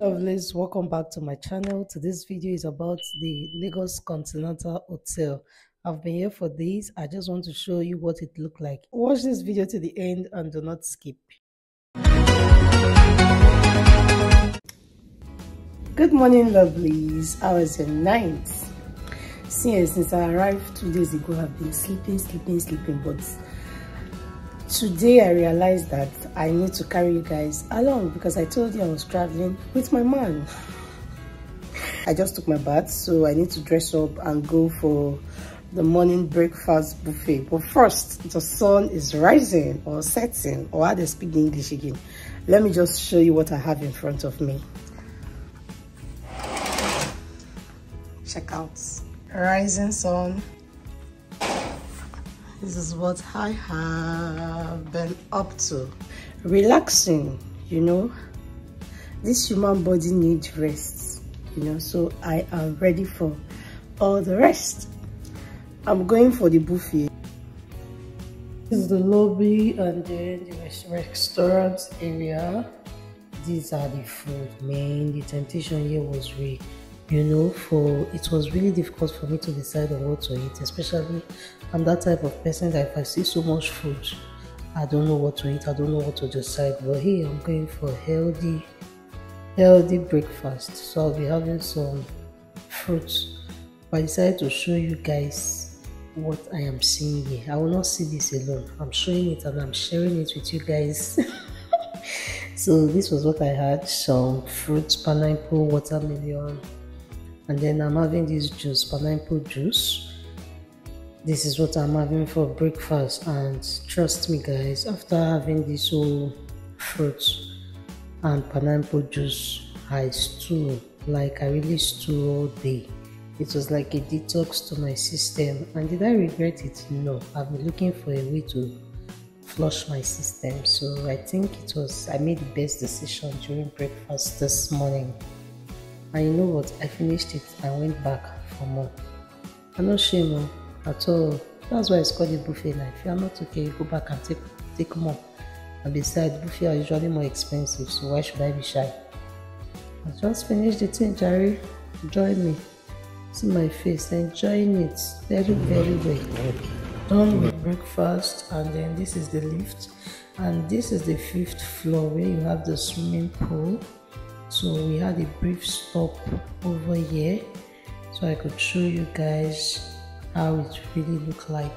Lovelies, welcome back to my channel. Today's video is about the Lagos Continental Hotel. I've been here for days. I just want to show you what it looked like. Watch this video to the end and do not skip. Good morning, lovelies. How was your night? Since I arrived 2 days ago, I've been sleeping, but today I realized that I need to carry you guys along because I told you I was traveling with my man. I just took my bath, so I need to dress up and go for the morning breakfast buffet. But first, the sun is rising or setting, or how they speak the English again. Let me just show you what I have in front of me. Check out rising sun. This is what I have been up to. Relaxing, you know. This human body needs rest, you know, so I am ready for all the rest. I'm going for the buffet. This is the lobby and then the restaurant area. These are the food, man. The temptation here was real. You know, it was really difficult for me to decide on what to eat, especially I'm that type of person that if I see so much food, I don't know what to eat, I don't know what to decide. But here I'm going for healthy breakfast, so I'll be having some fruits. But I decided to show you guys what I am seeing here. I will not see this alone. I'm showing it and I'm sharing it with you guys. So this was what I had: some fruits, pineapple, watermelon. And then I'm having this juice, pineapple juice. This is what I'm having for breakfast. And trust me guys, after having this whole fruit and pineapple juice, I stew. Like I really stew all day. It was like a detox to my system. And did I regret it? No. I've been looking for a way to flush my system. So I think I made the best decision during breakfast this morning. And you know what? I finished it and went back for more. I'm not shame at all. That's why it's called a buffet now. If you are not okay, you go back and take more. And besides, buffet are usually more expensive, so why should I be shy? I just finished the thing, Jerry. Join me. See my face, enjoying it very well. Done with breakfast, and then this is the lift, and this is the 5th floor where you have the swimming pool. So we had a brief stop over here so I could show you guys how it really looked like.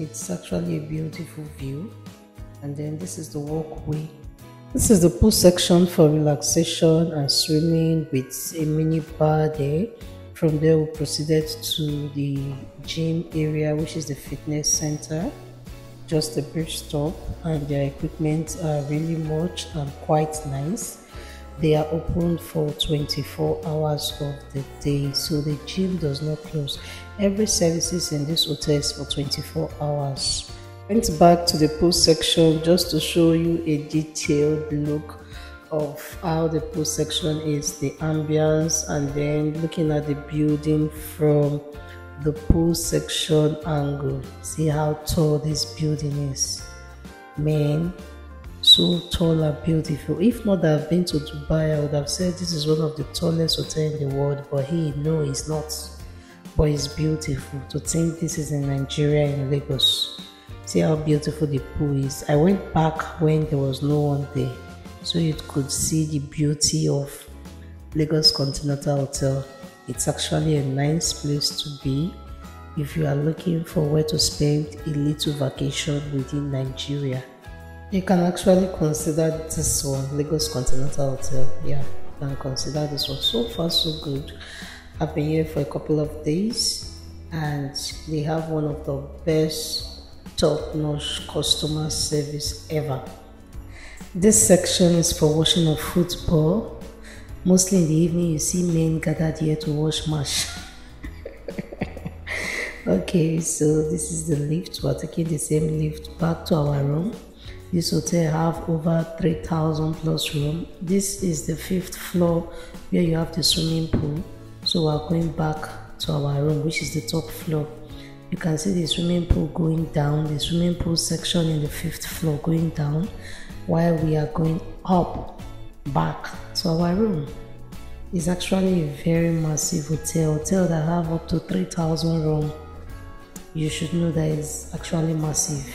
It's actually a beautiful view. And then this is the walkway. This is the pool section for relaxation and swimming with a mini bar there. From there we proceeded to the gym area, which is the fitness center. Just a brief stop, and their equipment are really much and quite nice. They are open for 24 hours of the day, so the gym does not close. Every services in this hotel is for 24 hours. Went back to the pool section just to show you a detailed look of how the pool section is, the ambience, and then looking at the building from the pool section angle. See how tall this building is, man. So tall and beautiful. If not that I've been to Dubai, I would have said this is one of the tallest hotels in the world, but no, it's not. But it's beautiful. To think this is in Nigeria, in Lagos. See how beautiful the pool is. I went back when there was no one there, so you could see the beauty of Lagos Continental Hotel. It's actually a nice place to be if you are looking for where to spend a little vacation within Nigeria. You can actually consider this one, Lagos Continental Hotel. Yeah, you can consider this one. So far so good. I've been here for a couple of days and they have one of the best top-notch customer service ever. This section is for watching of football. Mostly in the evening, you see men gathered here to watch match. Okay, so this is the lift. We're taking the same lift back to our room. This hotel have over 3,000 plus room. This is the 5th floor where you have the swimming pool. So we're going back to our room, which is the top floor. You can see the swimming pool going down, the swimming pool section in the 5th floor going down. while we are going up back to our room. It's actually a very massive hotel that have up to 3,000 rooms. You should know that it's actually massive.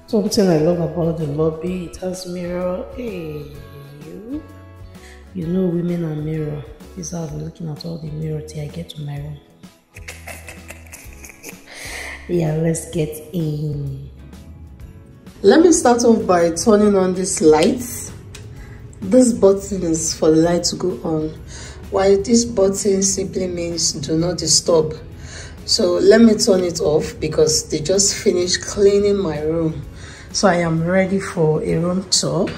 Something I love about the lobby, it has mirror. Hey, you know women are mirror. This is how I'm looking at all the mirror till I get to my room. Yeah, let's get in. Let me start off by turning on this light. This button is for the light to go on, while this button simply means do not disturb. So let me turn it off because they just finished cleaning my room. So I am ready for a room tour.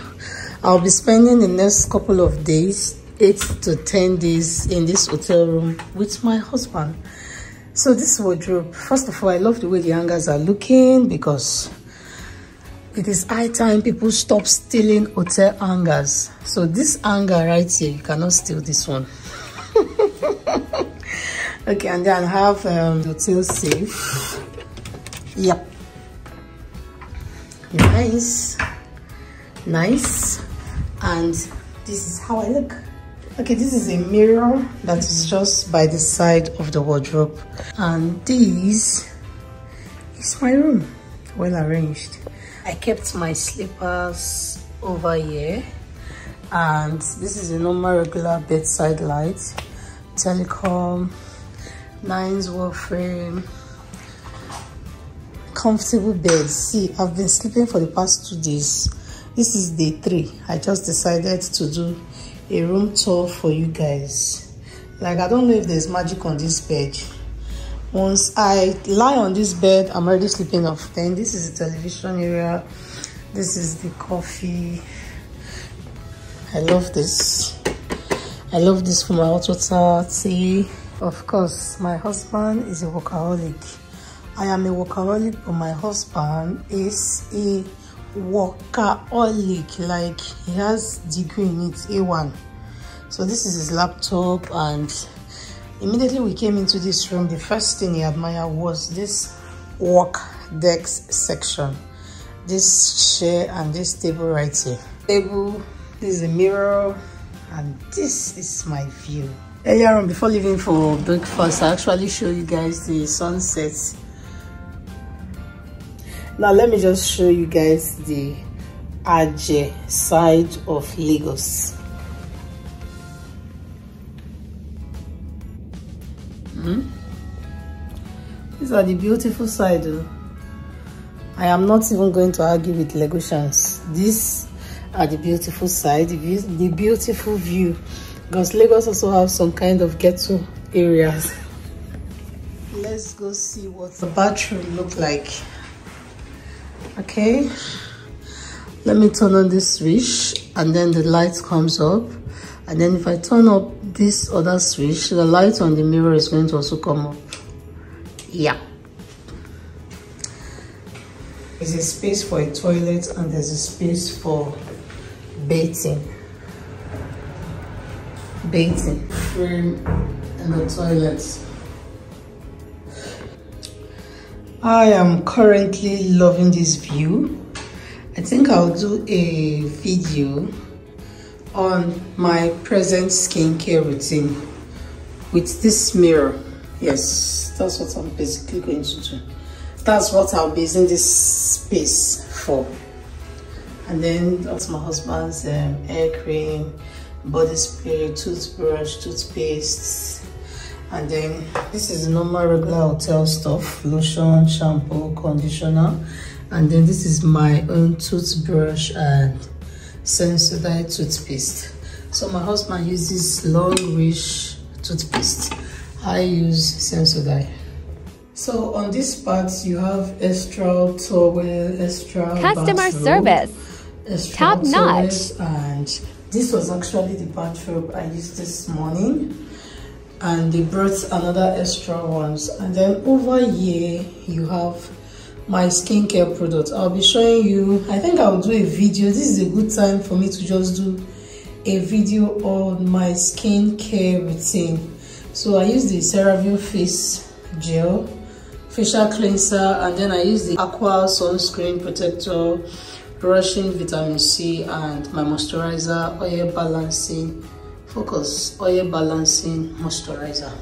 I'll be spending the next couple of days, 8 to 10 days in this hotel room with my husband. So this wardrobe, first of all, I love the way the hangers are looking because it is high time people stop stealing hotel hangers. So this hanger right here, you cannot steal this one. Okay, and then I have the hotel safe. Yep. Nice. And this is how I look. Okay, this is a mirror that is just by the side of the wardrobe, and this is my room, well arranged. I kept my slippers over here, and this is a normal regular bedside light, telecom, nice wall frame, comfortable bed. See, I've been sleeping for the past 2 days. This is day 3. I just decided to do a room tour for you guys. Like, I don't know if there's magic on this bed. Once I lie on this bed, I'm already sleeping off. Then this is the television area. This is the coffee. I love this. I love this for my hot water, tea. Of course, my husband is a workaholic. I am a workaholic, but my husband is a workaholic. Like, he has degree in it, A1. So this is his laptop, and immediately we came into this room, the first thing he admired was this work desk section, this chair and this table right here. Table, this is a mirror, and this is my view. Earlier on, before leaving for breakfast, I actually show you guys the sunset. Now let me just show you guys the Ajah side of Lagos. These are the beautiful side. I am not even going to argue with Lagosians. These are the beautiful side, the beautiful view, because Lagos also have some kind of ghetto areas. Let's go see what the bathroom look like. Okay, let me turn on this switch, and then the light comes up, and then if I turn up this other switch, the light on the mirror is going to also come up. Yeah, there's a space for a toilet, and there's a space for bathing frame in the toilet. I am currently loving this view. I think I'll do a video on my present skincare routine with this mirror. Yes, that's what I'm basically going to do. That's what I'll be using this space for. And then that's my husband's hair cream, body spray, toothbrush, toothpaste. And then this is the normal regular hotel stuff: lotion, shampoo, conditioner. And then this is my own toothbrush and Sensodyne toothpaste. So my husband uses long reach toothpaste. I use Sensodyne. So on this part you have extra towel, extra customer service, top notch. And this was actually the bathrobe I used this morning, and they brought another extra ones. And then over here you have my skincare products. I'll be showing you. I think I'll do a video. This is a good time for me to just do a video on my skincare routine. So I use the CeraVe face gel, facial cleanser, and then I use the Aqua sunscreen protector, brushing vitamin C and my moisturizer, oil balancing, focus, oil balancing moisturizer.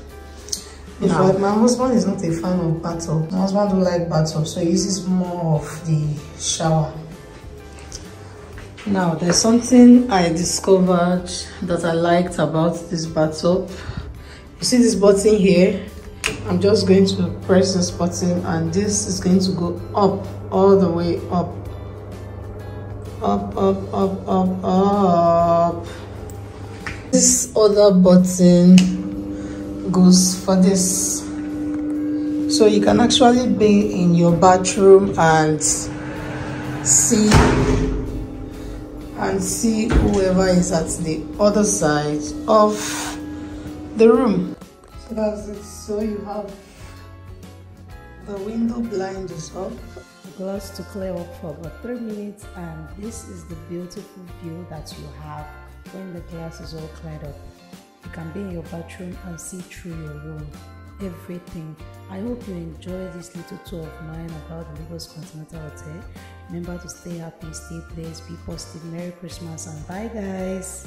In fact, my husband is not a fan of bathtub. My husband don't like bathtub, so he uses more of the shower. Now, there's something I discovered that I liked about this bathtub. You see this button here? I'm just going to press this button and this is going to go up, all the way up. Up, up, up, up, up. This other button goes for this, so you can actually be in your bathroom and see whoever is at the other side of the room. So that's it. So you have the window blind is up, the glass to clear up for about 3 minutes, and this is the beautiful view that you have when the glass is all cleared up. You can be in your bathroom and see through your room, everything. I hope you enjoy this little tour of mine about the Intercontinental Hotel. Remember to stay happy, stay blessed, be positive. Merry Christmas and bye guys.